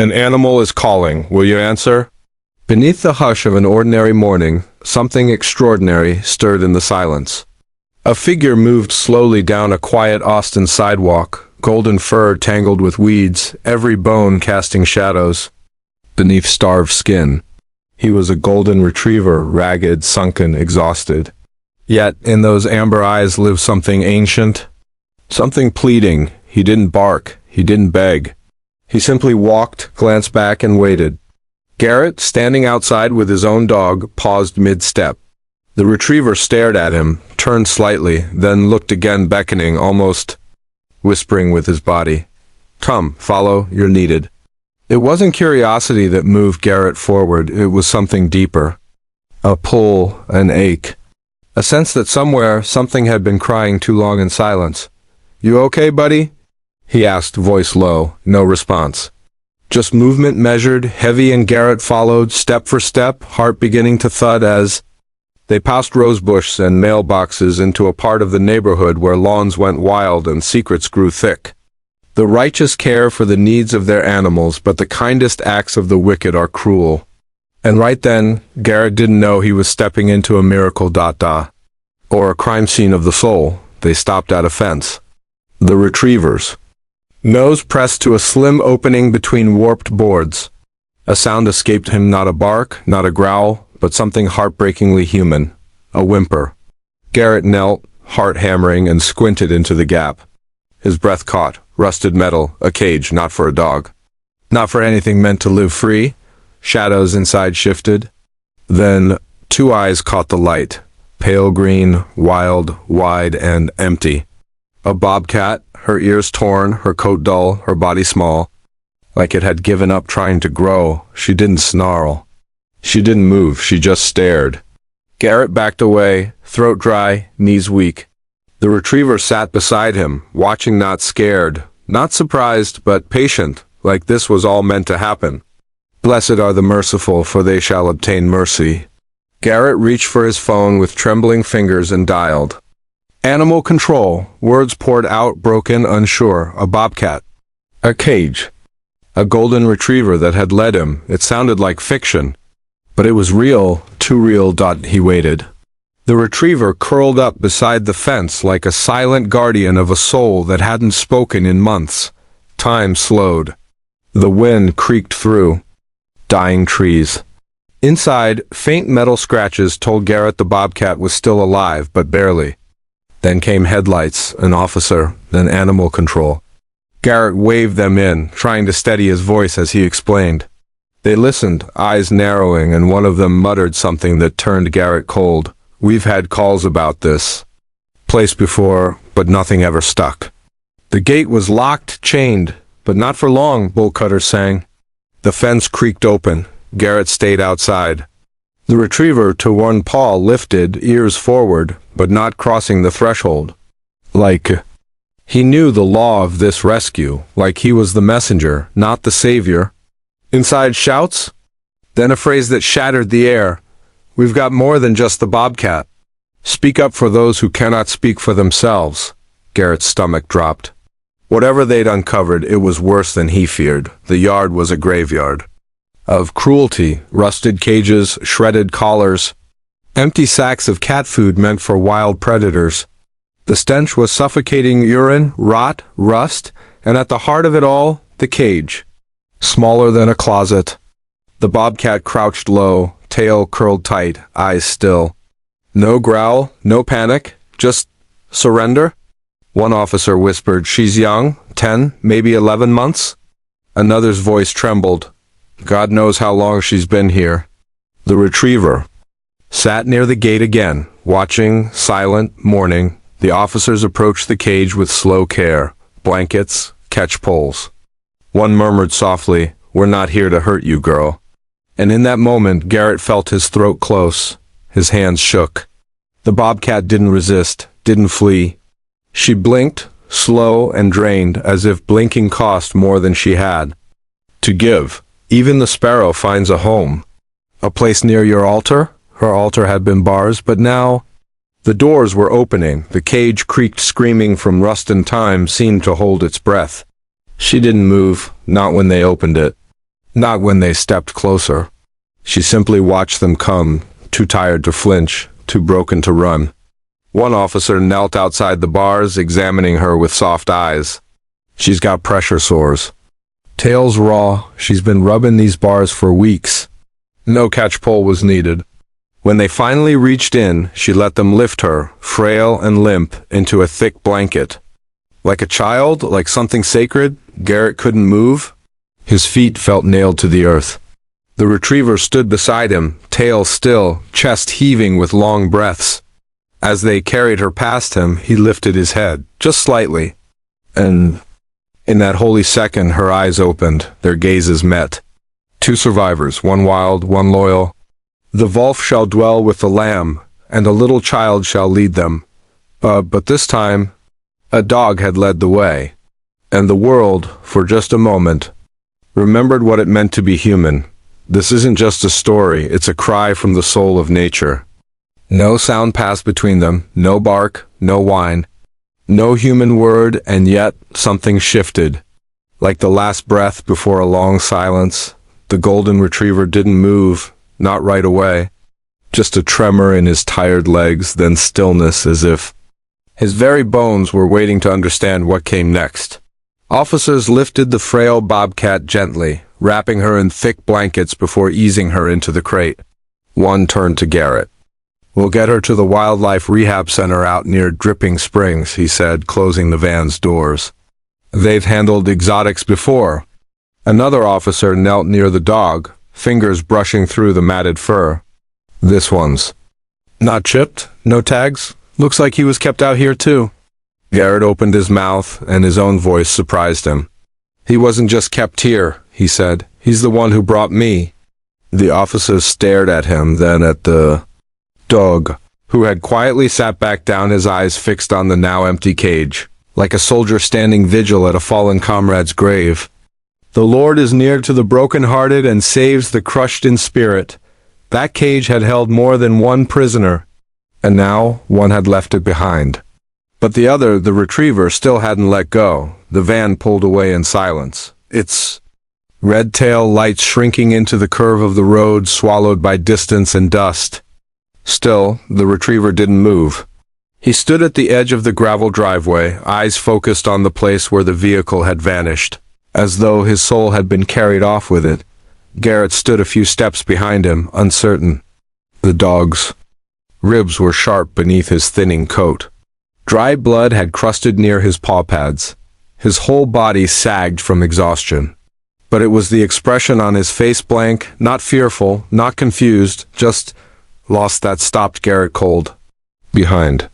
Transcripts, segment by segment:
An animal is calling. Will you answer? Beneath the hush of an ordinary morning, something extraordinary stirred in the silence. A figure moved slowly down a quiet Austin sidewalk, golden fur tangled with weeds, every bone casting shadows beneath starved skin. He was a golden retriever, ragged, sunken, exhausted. Yet in those amber eyes lived something ancient, something pleading. He didn't bark, he didn't beg. He simply walked, glanced back, and waited. Garrett, standing outside with his own dog, paused mid-step. The retriever stared at him, turned slightly, then looked again, beckoning, almost whispering with his body. "Come, follow, you're needed." It wasn't curiosity that moved Garrett forward, it was something deeper. A pull, an ache. A sense that somewhere, something had been crying too long in silence. "You okay, buddy?" he asked, voice low, no response. Just movement measured, heavy, and Garrett followed, step for step, heart beginning to thud as they passed rosebush and mailboxes into a part of the neighborhood where lawns went wild and secrets grew thick. The righteous care for the needs of their animals, but the kindest acts of the wicked are cruel. And right then, Garrett didn't know he was stepping into a miracle. Or a crime scene of the soul. They stopped at a fence. The retrievers. Nose pressed to a slim opening between warped boards. A sound escaped him, not a bark, not a growl, but something heartbreakingly human. A whimper. Garrett knelt, heart hammering, and squinted into the gap. His breath caught. Rusted metal, a cage, not for a dog. Not for anything meant to live free. Shadows inside shifted. Then, two eyes caught the light. Pale green, wild, wide, and empty. A bobcat, her ears torn, her coat dull, her body small. Like it had given up trying to grow. She didn't snarl. She didn't move, she just stared. Garrett backed away, throat dry, knees weak. The retriever sat beside him, watching, not scared, not surprised, but patient, like this was all meant to happen. Blessed are the merciful, for they shall obtain mercy. Garrett reached for his phone with trembling fingers and dialed. Animal control. Words poured out, broken, unsure. A bobcat. A cage. A golden retriever that had led him. It sounded like fiction. But it was real, too real. He waited. The retriever curled up beside the fence like a silent guardian of a soul that hadn't spoken in months. Time slowed. The wind creaked through. Dying trees. Inside, faint metal scratches told Garrett the bobcat was still alive, but barely. Then came headlights, an officer, then animal control. Garrett waved them in, trying to steady his voice as he explained. They listened, eyes narrowing, and one of them muttered something that turned Garrett cold. "We've had calls about this place before, but nothing ever stuck." The gate was locked, chained, but not for long, Bull Cutter sang. The fence creaked open. Garrett stayed outside. The retriever, to one paw lifted, ears forward, but not crossing the threshold. He knew the law of this rescue, like he was the messenger, not the savior. Inside shouts? Then a phrase that shattered the air. "We've got more than just the bobcat. Speak up for those who cannot speak for themselves." Garrett's stomach dropped. Whatever they'd uncovered, it was worse than he feared. The yard was a graveyard. Of cruelty, rusted cages, shredded collars, empty sacks of cat food meant for wild predators. The stench was suffocating: urine, rot, rust, and at the heart of it all, the cage. Smaller than a closet. The bobcat crouched low, tail curled tight, eyes still. No growl, no panic, just surrender. One officer whispered, "She's young, 10, maybe 11 months." Another's voice trembled. "God knows how long she's been here." The retriever sat near the gate again, watching, silent, mourning. The officers approached the cage with slow care. Blankets, catch poles. One murmured softly, "We're not here to hurt you, girl." And in that moment, Garrett felt his throat close. His hands shook. The bobcat didn't resist, didn't flee. She blinked, slow and drained, as if blinking cost more than she had to give. Even the sparrow finds a home. A place near your altar? Her altar had been bars, but now the doors were opening. The cage creaked, screaming from rust and time, seemed to hold its breath. She didn't move, not when they opened it. Not when they stepped closer. She simply watched them come, too tired to flinch, too broken to run. One officer knelt outside the bars, examining her with soft eyes. She's got pressure sores. Tail's raw, she's been rubbing these bars for weeks. No catch-pole was needed. When they finally reached in, she let them lift her, frail and limp, into a thick blanket. Like a child, like something sacred, Garrett couldn't move. His feet felt nailed to the earth. The retriever stood beside him, tail still, chest heaving with long breaths. As they carried her past him, he lifted his head, just slightly. And in that holy second, her eyes opened, their gazes met. Two survivors, one wild, one loyal. The wolf shall dwell with the lamb, and a little child shall lead them. But this time, a dog had led the way. And the world, for just a moment, remembered what it meant to be human. This isn't just a story, it's a cry from the soul of nature. No sound passed between them, no bark, no whine, no human word, and yet something shifted. Like the last breath before a long silence, the golden retriever didn't move, not right away. Just a tremor in his tired legs, then stillness, as if his very bones were waiting to understand what came next. Officers lifted the frail Bobcat gently, wrapping her in thick blankets before easing her into the crate. One turned to Garrett. "We'll get her to the wildlife rehab center out near Dripping Springs," he said, closing the van's doors. "They've handled exotics before." Another officer knelt near the dog, fingers brushing through the matted fur. "This one's not chipped, no tags. Looks like he was kept out here too." Garrett opened his mouth, and his own voice surprised him. "He wasn't just kept here," he said. "He's the one who brought me." The officers stared at him, then at the dog, who had quietly sat back down, his eyes fixed on the now empty cage, like a soldier standing vigil at a fallen comrade's grave. "The Lord is near to the broken-hearted and saves the crushed in spirit." That cage had held more than one prisoner, and now one had left it behind. But the other, the retriever, still hadn't let go. The van pulled away in silence, its red tail lights shrinking into the curve of the road, swallowed by distance and dust. Still, the retriever didn't move. He stood at the edge of the gravel driveway, eyes focused on the place where the vehicle had vanished, as though his soul had been carried off with it. Garrett stood a few steps behind him, uncertain. The dog's ribs were sharp beneath his thinning coat. Dry blood had crusted near his paw pads. His whole body sagged from exhaustion. But it was the expression on his face, blank, not fearful, not confused, just lost, that stopped Garrett cold. Behind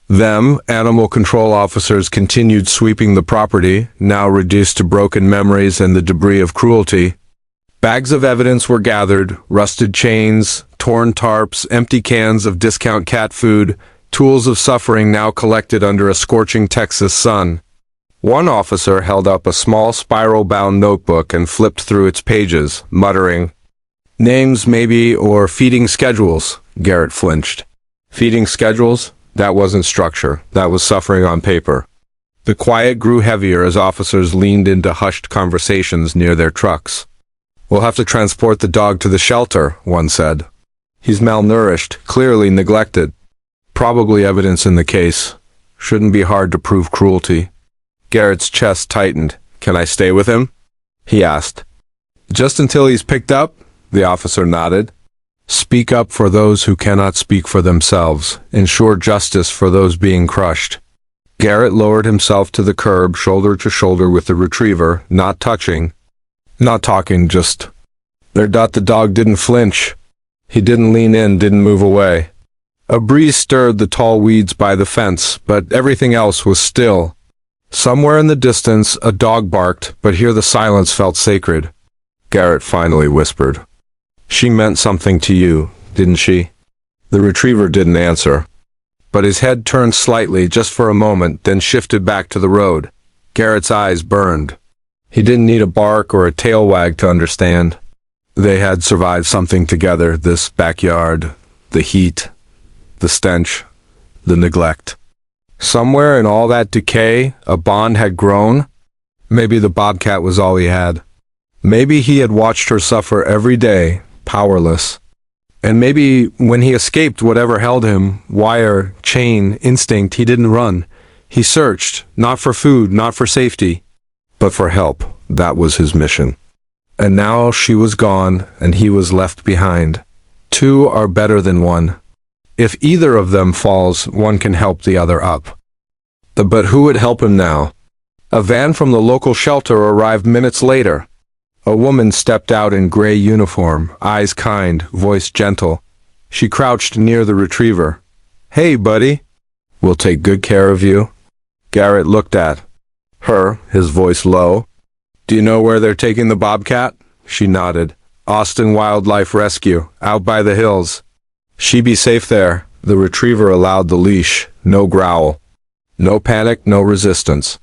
them, animal control officers continued sweeping the property, now reduced to broken memories and the debris of cruelty. Bags of evidence were gathered, rusted chains, torn tarps, empty cans of discount cat food, tools of suffering now collected under a scorching Texas sun. One officer held up a small spiral-bound notebook and flipped through its pages, muttering, "Names, maybe, or feeding schedules." Garrett flinched. Feeding schedules? That wasn't structure. That was suffering on paper. The quiet grew heavier as officers leaned into hushed conversations near their trucks. "We'll have to transport the dog to the shelter," one said. "He's malnourished, clearly neglected. Probably evidence in the case. Shouldn't be hard to prove cruelty." Garrett's chest tightened. "Can I stay with him?" he asked. "Just until he's picked up?" The officer nodded. "Speak up for those who cannot speak for themselves. Ensure justice for those being crushed." Garrett lowered himself to the curb, shoulder to shoulder with the retriever, not touching, not talking, just there. The dog didn't flinch. He didn't lean in, didn't move away. A breeze stirred the tall weeds by the fence, but everything else was still. Somewhere in the distance, a dog barked, but here the silence felt sacred. Garrett finally whispered, "She meant something to you, didn't she?" The retriever didn't answer, but his head turned slightly just for a moment, then shifted back to the road. Garrett's eyes burned. He didn't need a bark or a tail wag to understand. They had survived something together, this backyard, the heat, the stench, the neglect. Somewhere in all that decay, a bond had grown. Maybe the Bobcat was all he had. Maybe he had watched her suffer every day, powerless. And maybe when he escaped whatever held him, wire, chain, instinct, he didn't run. He searched, not for food, not for safety, but for help. That was his mission. And now she was gone, and he was left behind. Two are better than one. If either of them falls, one can help the other up. But who would help him now? A van from the local shelter arrived minutes later. A woman stepped out in gray uniform, eyes kind, voice gentle. She crouched near the retriever. "Hey, buddy. We'll take good care of you." Garrett looked at her, his voice low. "Do you know where they're taking the Bobcat?" She nodded. "Austin Wildlife Rescue, out by the hills. She be safe there." The retriever allowed the leash, no growl. No panic, no resistance.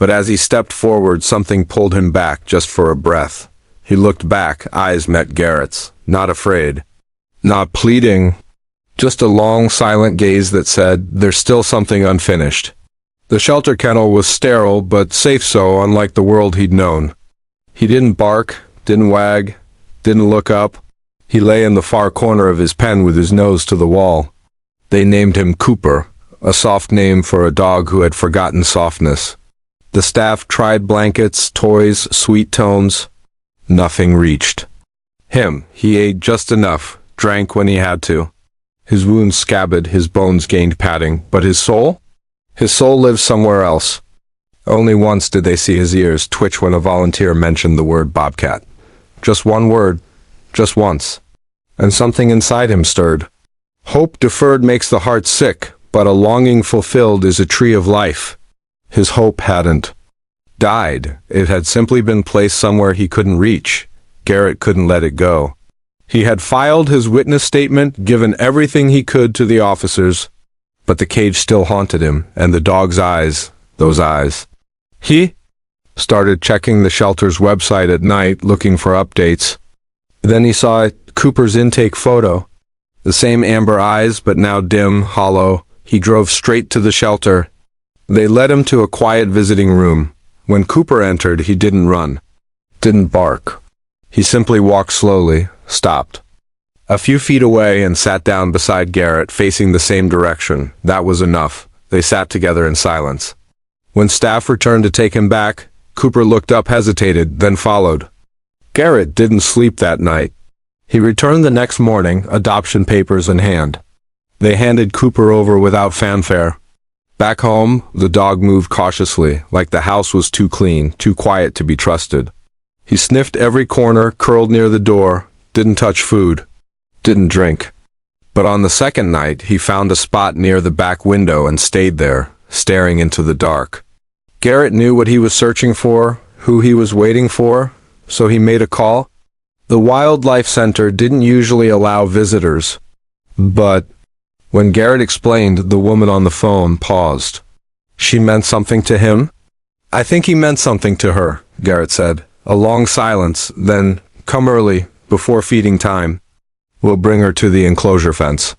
But as he stepped forward, something pulled him back just for a breath. He looked back, eyes met Garrett's, not afraid, not pleading, just a long, silent gaze that said, "There's still something unfinished." The shelter kennel was sterile, but safe so, unlike the world he'd known. He didn't bark, didn't wag, didn't look up. He lay in the far corner of his pen with his nose to the wall. They named him Cooper, a soft name for a dog who had forgotten softness. The staff tried blankets, toys, sweet tones. Nothing reached him. He ate just enough, drank when he had to. His wounds scabbed, his bones gained padding, but his soul? His soul lived somewhere else. Only once did they see his ears twitch when a volunteer mentioned the word Bobcat. Just one word, just once. And something inside him stirred. Hope deferred makes the heart sick, but a longing fulfilled is a tree of life. His hope hadn't died. It had simply been placed somewhere he couldn't reach. Garrett couldn't let it go. He had filed his witness statement, given everything he could to the officers, but the cage still haunted him, and the dog's eyes, those eyes. He started checking the shelter's website at night, looking for updates. Then he saw Cooper's intake photo. The same amber eyes, but now dim, hollow. He drove straight to the shelter. They led him to a quiet visiting room. When Cooper entered, he didn't run, didn't bark. He simply walked slowly, stopped a few feet away and sat down beside Garrett, facing the same direction. That was enough. They sat together in silence. When staff returned to take him back, Cooper looked up, hesitated, then followed. Garrett didn't sleep that night. He returned the next morning, adoption papers in hand. They handed Cooper over without fanfare. Back home, the dog moved cautiously, like the house was too clean, too quiet to be trusted. He sniffed every corner, curled near the door, didn't touch food, didn't drink. But on the second night, he found a spot near the back window and stayed there, staring into the dark. Garrett knew what he was searching for, who he was waiting for, so he made a call. The Wildlife Center didn't usually allow visitors, but when Garrett explained, the woman on the phone paused. She meant something to him? "I think he meant something to her," Garrett said. A long silence, then, "Come early, before feeding time. We'll bring her to the enclosure fence."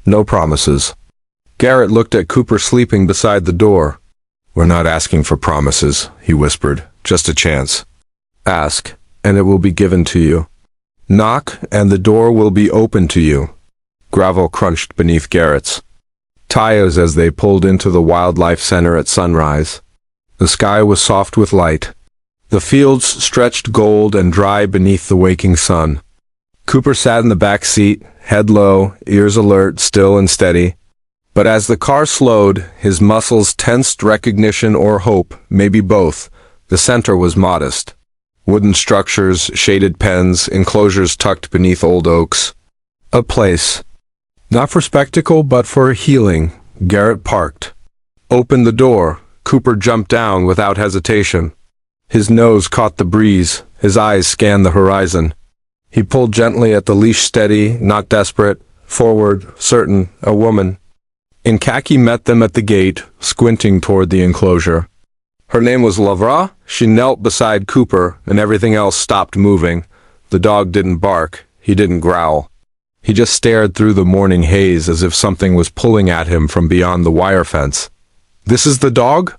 No promises. Garrett looked at Cooper sleeping beside the door. "We're not asking for promises," he whispered. "Just a chance. Ask, and it will be given to you. Knock, and the door will be open to you." Gravel crunched beneath Garrett's tires as they pulled into the Wildlife Center at sunrise. The sky was soft with light. The fields stretched gold and dry beneath the waking sun. Cooper sat in the back seat, head low, ears alert, still and steady. But as the car slowed, his muscles tensed recognition or hope, maybe both. The center was modest. Wooden structures, shaded pens, enclosures tucked beneath old oaks. A place. Not for spectacle, but for healing. Garrett parked. Opened the door. Cooper jumped down without hesitation. His nose caught the breeze. His eyes scanned the horizon. He pulled gently at the leash, steady, not desperate, forward, certain, a woman in khaki met them at the gate, squinting toward the enclosure. Her name was Lavra. She knelt beside Cooper, and everything else stopped moving. The dog didn't bark. He didn't growl. He just stared through the morning haze as if something was pulling at him from beyond the wire fence. "This is the dog?"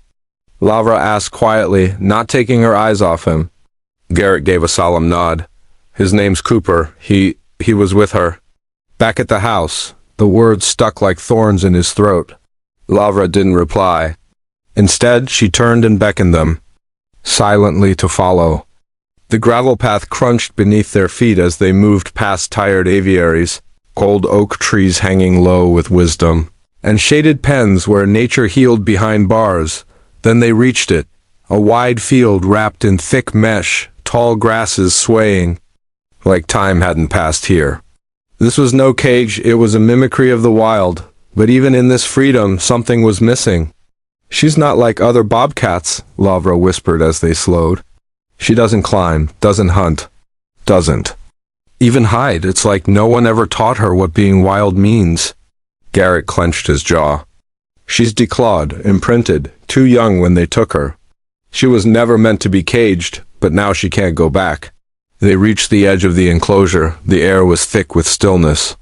Lavra asked quietly, not taking her eyes off him. Garrett gave a solemn nod. His name's Cooper. He was with her. Back at the house, the words stuck like thorns in his throat. Lavra didn't reply. Instead, she turned and beckoned them, silently to follow. The gravel path crunched beneath their feet as they moved past tired aviaries, old oak trees hanging low with wisdom, and shaded pens where nature healed behind bars. Then they reached it, a wide field wrapped in thick mesh, tall grasses swaying, like time hadn't passed here. This was no cage, it was a mimicry of the wild, but even in this freedom, something was missing. She's not like other bobcats, Lavra whispered as they slowed. She doesn't climb, doesn't hunt, doesn't even hide. It's like no one ever taught her what being wild means. Garrett clenched his jaw. She's declawed, imprinted, too young when they took her. She was never meant to be caged, but now she can't go back. They reached the edge of the enclosure. The air was thick with stillness.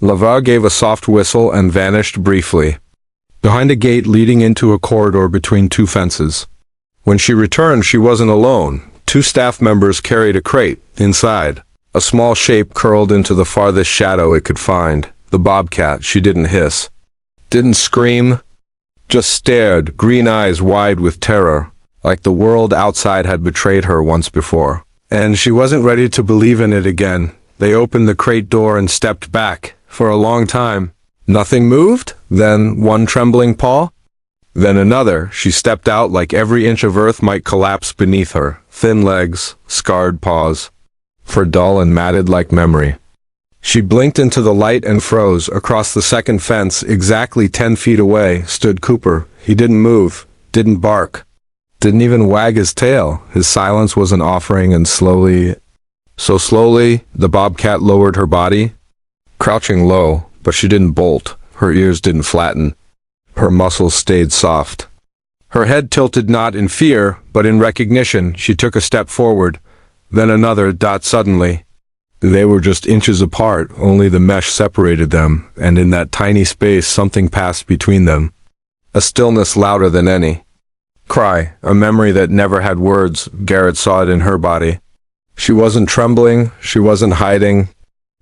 Lavra gave a soft whistle and vanished briefly, behind a gate leading into a corridor between two fences. When she returned, she wasn't alone. Two staff members carried a crate. Inside, a small shape curled into the farthest shadow it could find. The bobcat. She didn't hiss, didn't scream, just stared, green eyes wide with terror, like the world outside had betrayed her once before. And she wasn't ready to believe in it again. They opened the crate door and stepped back. For a long time, nothing moved, then one trembling paw, then another. She stepped out like every inch of earth might collapse beneath her. Thin legs, scarred paws, fur dull and matted like memory. She blinked into the light and froze. Across the second fence, exactly 10 feet away, stood Cooper. He didn't move, didn't bark, didn't even wag his tail. His silence was an offering, and slowly, the bobcat lowered her body, crouching low, but she didn't bolt. Her ears didn't flatten. Her muscles stayed soft. Her head tilted not in fear, but in recognition. She took a step forward, then another. Suddenly, they were just inches apart, only the mesh separated them, and in that tiny space something passed between them. A stillness louder than any cry, a memory that never had words. Garrett saw it in her body. She wasn't trembling, she wasn't hiding.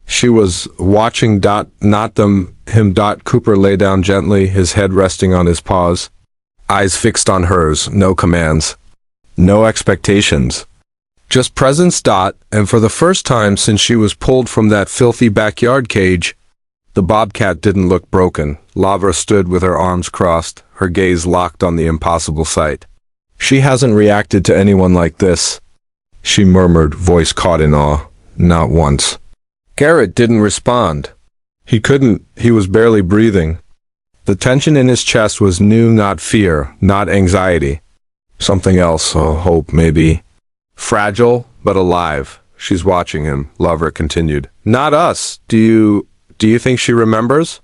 She was watching. Not them, him. Cooper lay down gently, his head resting on his paws, eyes fixed on hers. No commands, no expectations, just presence. And for the first time since she was pulled from that filthy backyard cage, the bobcat didn't look broken. Lavra stood with her arms crossed, her gaze locked on the impossible sight. She hasn't reacted to anyone like this, she murmured, voice caught in awe. Not once. Garrett didn't respond. He couldn't. He was barely breathing. The tension in his chest was new, not fear, not anxiety. Something else, hope, maybe. Fragile, but alive. She's watching him, Lavra continued. Not us. Do you think she remembers?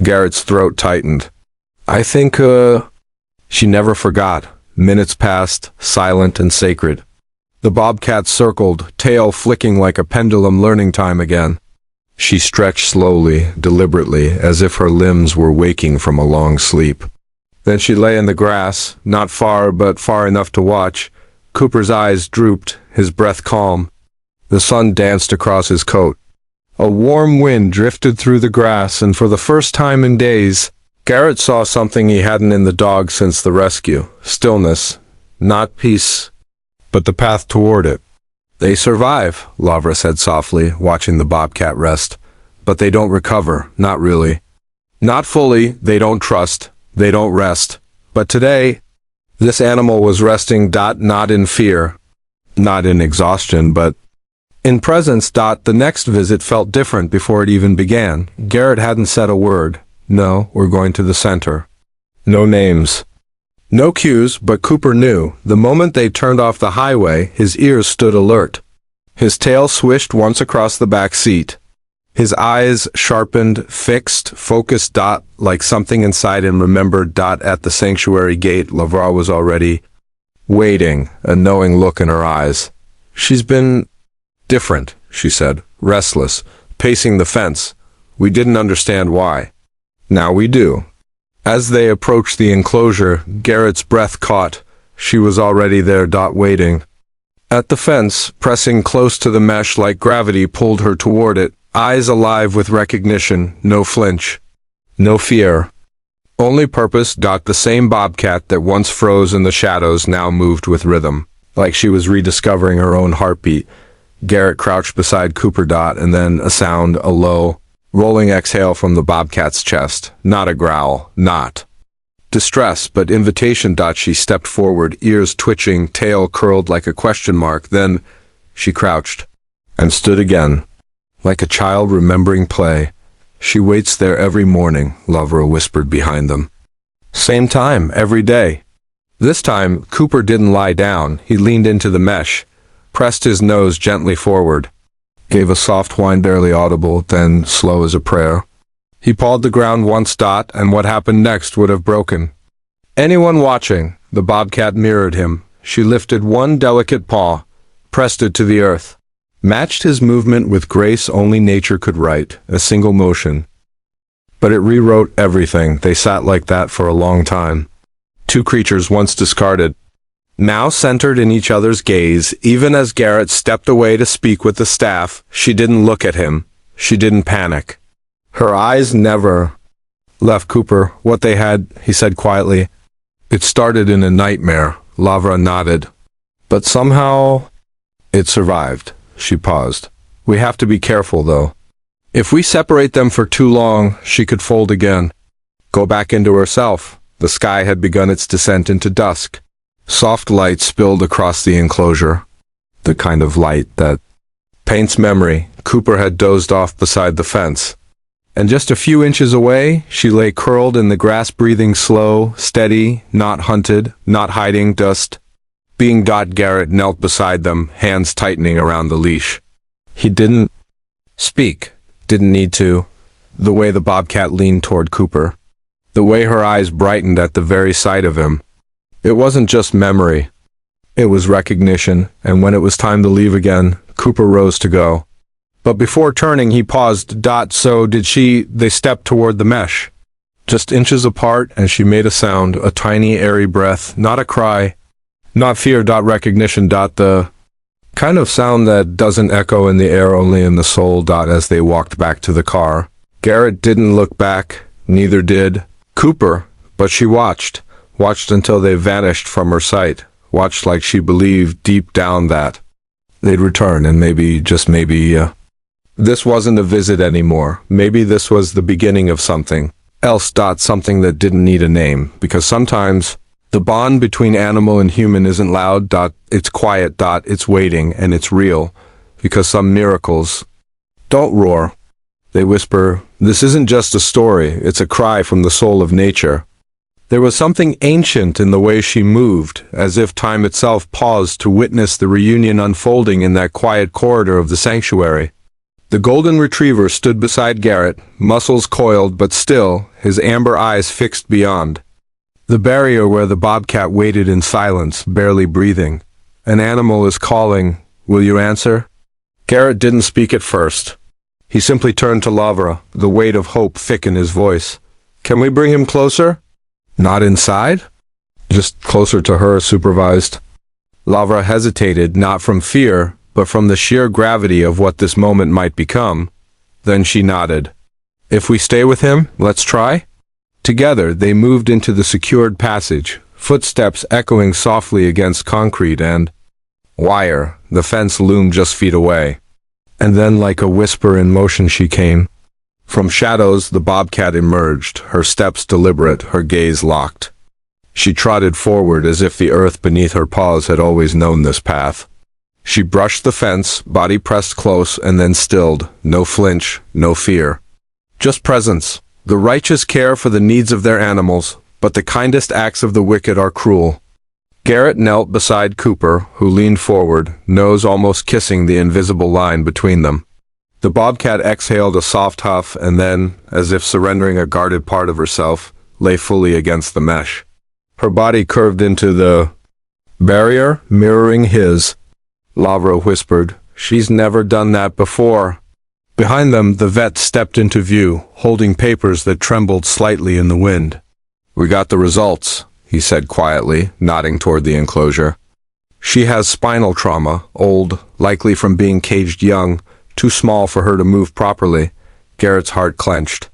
Garrett's throat tightened. I think, she never forgot. Minutes passed, silent and sacred. The bobcat circled, tail flicking like a pendulum, learning time again. She stretched slowly, deliberately, as if her limbs were waking from a long sleep. Then she lay in the grass, not far, but far enough to watch. Cooper's eyes drooped, his breath calm. The sun danced across his coat. A warm wind drifted through the grass, and for the first time in days, Garrett saw something he hadn't in the dog since the rescue. Stillness, not peace, but the path toward it. They survive, Lavra said softly, watching the bobcat rest. But they don't recover, not really. Not fully. They don't trust, they don't rest. But today, this animal was resting. Not in fear, not in exhaustion, but in presence. The next visit felt different before it even began. Garrett hadn't said a word. No, we're going to the center. No names, no cues, but Cooper knew. The moment they turned off the highway, his ears stood alert. His tail swished once across the back seat. His eyes sharpened, fixed, focused. Like something inside him remembered. At the sanctuary gate, Lavra was already waiting, a knowing look in her eyes. She's been different, she said, restless, pacing the fence. We didn't understand why. Now we do. As they approached the enclosure, Garrett's breath caught. She was already there. Waiting. At the fence, pressing close to the mesh like gravity pulled her toward it, eyes alive with recognition, no flinch, no fear. Only purpose. The same bobcat that once froze in the shadows now moved with rhythm, like she was rediscovering her own heartbeat. Garrett crouched beside Cooper. And then a sound, a low, rolling exhale from the bobcat's chest. Not a growl, not distress, but invitation. She stepped forward, ears twitching, tail curled like a question mark. Then she crouched and stood again, like a child remembering play. She waits there every morning, Lavra whispered behind them. Same time, every day. This time, Cooper didn't lie down. He leaned into the mesh, pressed his nose gently forward, gave a soft whine barely audible, then slow as a prayer. He pawed the ground once. And what happened next would have broken anyone watching. The bobcat mirrored him. She lifted one delicate paw, pressed it to the earth, matched his movement with grace only nature could write, a single motion. But it rewrote everything. They sat like that for a long time. Two creatures once discarded, now centered in each other's gaze. Even as Garrett stepped away to speak with the staff, she didn't look at him. She didn't panic. Her eyes never left Cooper. What they had, he said quietly. It started in a nightmare. Lavra nodded. But somehow it survived. She paused. We have to be careful, though. If we separate them for too long, she could fold again, go back into herself. The sky had begun its descent into dusk. Soft light spilled across the enclosure, the kind of light that paints memory. Cooper had dozed off beside the fence, and just a few inches away, she lay curled in the grass, breathing slow, steady, not hunted, not hiding, just being. Garrett knelt beside them, hands tightening around the leash. He didn't speak, didn't need to. The way the bobcat leaned toward Cooper, the way her eyes brightened at the very sight of him. It wasn't just memory. It was recognition, and when it was time to leave again, Cooper rose to go. But before turning, he paused. So did she. They stepped toward the mesh, just inches apart, and she made a sound, a tiny, airy breath, not a cry, not fear. Recognition. The kind of sound that doesn't echo in the air, only in the soul. As they walked back to the car, Garrett didn't look back, neither did Cooper, but she watched until they vanished from her sight, watched like she believed deep down that they'd return, and maybe, just maybe, this wasn't a visit anymore. Maybe this was the beginning of something else. Something that didn't need a name, because sometimes the bond between animal and human isn't loud. It's quiet. It's waiting, and it's real, because some miracles don't roar. They whisper. This isn't just a story, it's a cry from the soul of nature. There was something ancient in the way she moved, as if time itself paused to witness the reunion unfolding in that quiet corridor of the sanctuary. The golden retriever stood beside Garrett, muscles coiled but still, his amber eyes fixed beyond the barrier where the bobcat waited in silence, barely breathing. An animal is calling. Will you answer? Garrett didn't speak at first. He simply turned to Lavra, the weight of hope thick in his voice. Can we bring him closer? Not inside? Just closer to her, supervised. Lavra hesitated, not from fear, but from the sheer gravity of what this moment might become. Then she nodded. If we stay with him, let's try? Together, they moved into the secured passage, footsteps echoing softly against concrete and wire. The fence loomed just feet away. And then, like a whisper in motion, she came. From shadows, the bobcat emerged, her steps deliberate, her gaze locked. She trotted forward as if the earth beneath her paws had always known this path. She brushed the fence, body pressed close, and then stilled. No flinch, no fear. Just presence. The righteous care for the needs of their animals, but the kindest acts of the wicked are cruel. Garrett knelt beside Cooper, who leaned forward, nose almost kissing the invisible line between them. The bobcat exhaled a soft huff and then, as if surrendering a guarded part of herself, lay fully against the mesh. Her body curved into the barrier, mirroring his. Lavra whispered, "She's never done that before." Behind them, the vet stepped into view, holding papers that trembled slightly in the wind. "We got the results," he said quietly, nodding toward the enclosure. She has spinal trauma, old, likely from being caged young, too small for her to move properly. Garrett's heart clenched.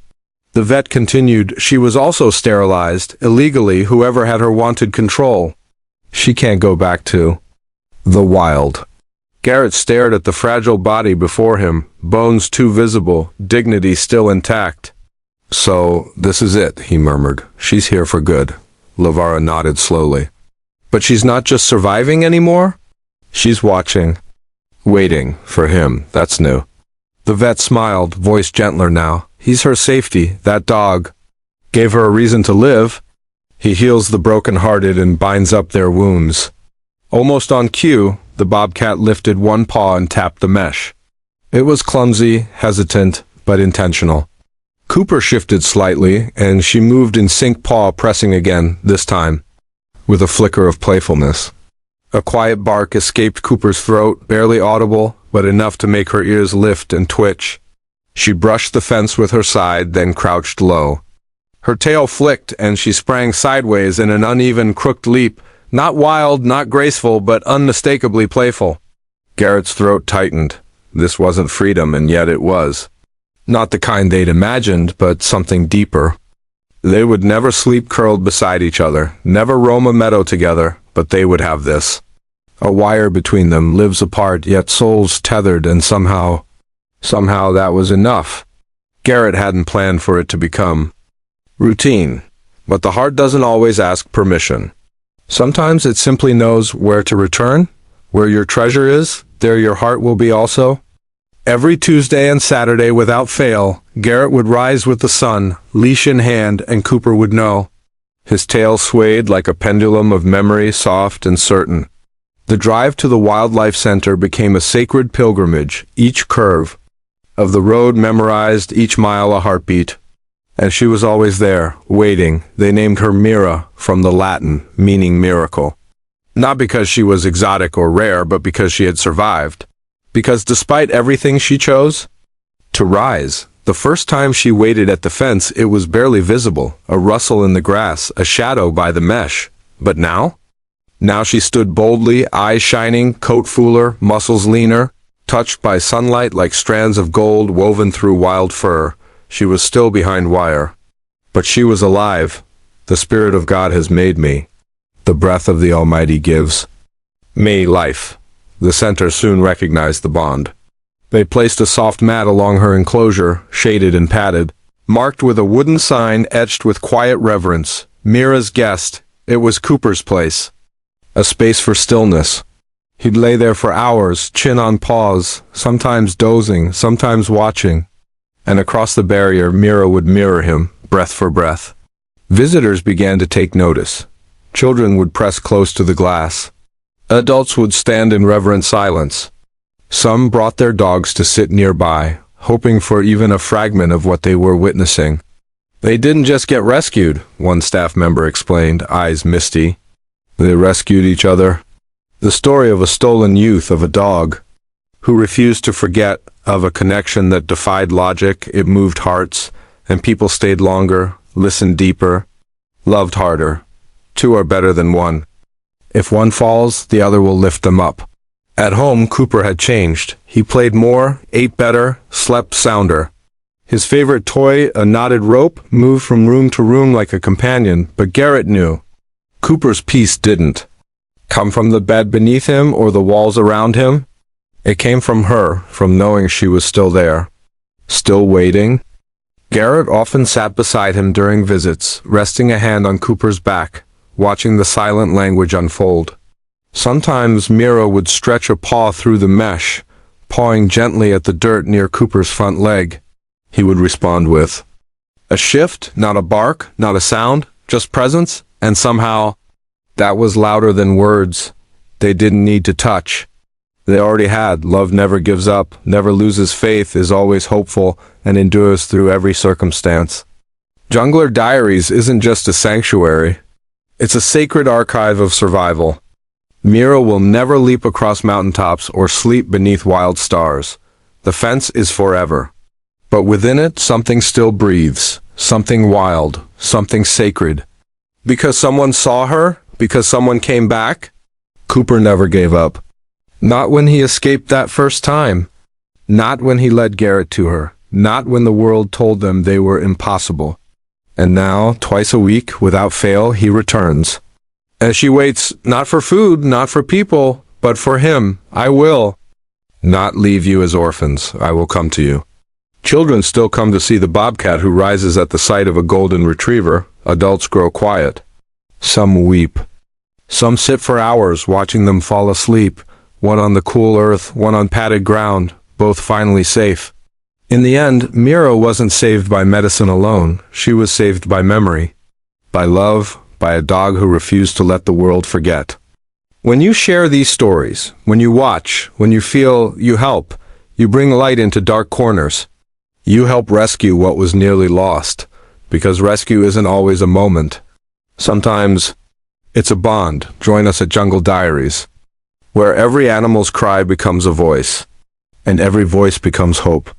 The vet continued, she was also sterilized, illegally, whoever had her wanted control. She can't go back to the wild. Garrett stared at the fragile body before him, bones too visible, dignity still intact. So, this is it, he murmured. She's here for good. Lavara nodded slowly. But she's not just surviving anymore? She's watching. Waiting for him, that's new. The vet smiled, voice gentler now. He's her safety, that dog. Gave her a reason to live. He heals the broken-hearted and binds up their wounds. Almost on cue, the bobcat lifted one paw and tapped the mesh. It was clumsy, hesitant, but intentional. Cooper shifted slightly, and she moved in sync, paw pressing again, this time, with a flicker of playfulness. A quiet bark escaped Cooper's throat, barely audible, but enough to make her ears lift and twitch. She brushed the fence with her side, then crouched low. Her tail flicked, and she sprang sideways in an uneven, crooked leap, not wild, not graceful, but unmistakably playful. Garrett's throat tightened. This wasn't freedom, and yet it was. Not the kind they'd imagined, but something deeper. They would never sleep curled beside each other, never roam a meadow together, but they would have this. A wire between them, lives apart, yet souls tethered, and somehow that was enough. Garrett hadn't planned for it to become routine, but the heart doesn't always ask permission. Sometimes it simply knows where to return. Where your treasure is, there your heart will be also. Every Tuesday and Saturday without fail, Garrett would rise with the sun, leash in hand, and Cooper would know. His tail swayed like a pendulum of memory, soft and certain. The drive to the Wildlife Center became a sacred pilgrimage, each curve of the road memorized, each mile a heartbeat. And she was always there, waiting. They named her Meera, from the Latin, meaning miracle. Not because she was exotic or rare, but because she had survived. Because despite everything she chose to rise, the first time she waited at the fence, it was barely visible, a rustle in the grass, a shadow by the mesh. But now? Now she stood boldly, eyes shining, coat fuller, muscles leaner, touched by sunlight like strands of gold woven through wild fur. She was still behind wire. But she was alive. The Spirit of God has made me. The breath of the Almighty gives me life. The center soon recognized the bond. They placed a soft mat along her enclosure, shaded and padded, marked with a wooden sign etched with quiet reverence. Meera's guest. It was Cooper's place. A space for stillness. He'd lay there for hours, chin on paws, sometimes dozing, sometimes watching. And across the barrier, Meera would mirror him, breath for breath. Visitors began to take notice. Children would press close to the glass. Adults would stand in reverent silence. Some brought their dogs to sit nearby, hoping for even a fragment of what they were witnessing. They didn't just get rescued, one staff member explained, eyes misty. They rescued each other. The story of a stolen youth, of a dog who refused to forget, of a connection that defied logic. It moved hearts, and people stayed longer, listened deeper, loved harder. Two are better than one. If one falls, the other will lift them up. At home, Cooper had changed. He played more, ate better, slept sounder. His favorite toy, a knotted rope, moved from room to room like a companion, but Garrett knew. Cooper's peace didn't come from the bed beneath him or the walls around him. It came from her, from knowing she was still there. Still waiting. Garrett often sat beside him during visits, resting a hand on Cooper's back, watching the silent language unfold. Sometimes Meera would stretch a paw through the mesh, pawing gently at the dirt near Cooper's front leg. He would respond with a shift, not a bark, not a sound, just presence, and somehow that was louder than words. They didn't need to touch. They already had. Love never gives up, never loses faith, is always hopeful, and endures through every circumstance. Jungler Diaries isn't just a sanctuary. It's a sacred archive of survival. Meera will never leap across mountaintops or sleep beneath wild stars. The fence is forever. But within it, something still breathes. Something wild. Something sacred. Because someone saw her? Because someone came back? Cooper never gave up. Not when he escaped that first time. Not when he led Garrett to her. Not when the world told them they were impossible. And now, twice a week, without fail, he returns. As she waits, not for food, not for people, but for him. I will not leave you as orphans. I will come to you. Children still come to see the bobcat who rises at the sight of a golden retriever. Adults grow quiet. Some weep. Some sit for hours watching them fall asleep, one on the cool earth, one on padded ground, both finally safe. In the end, Meera wasn't saved by medicine alone. She was saved by memory, by love, by a dog who refused to let the world forget. When you share these stories, when you watch, when you feel, you help. You bring light into dark corners. You help rescue what was nearly lost, because rescue isn't always a moment. Sometimes it's a bond. Join us at Jungle Diaries, where every animal's cry becomes a voice, and every voice becomes hope.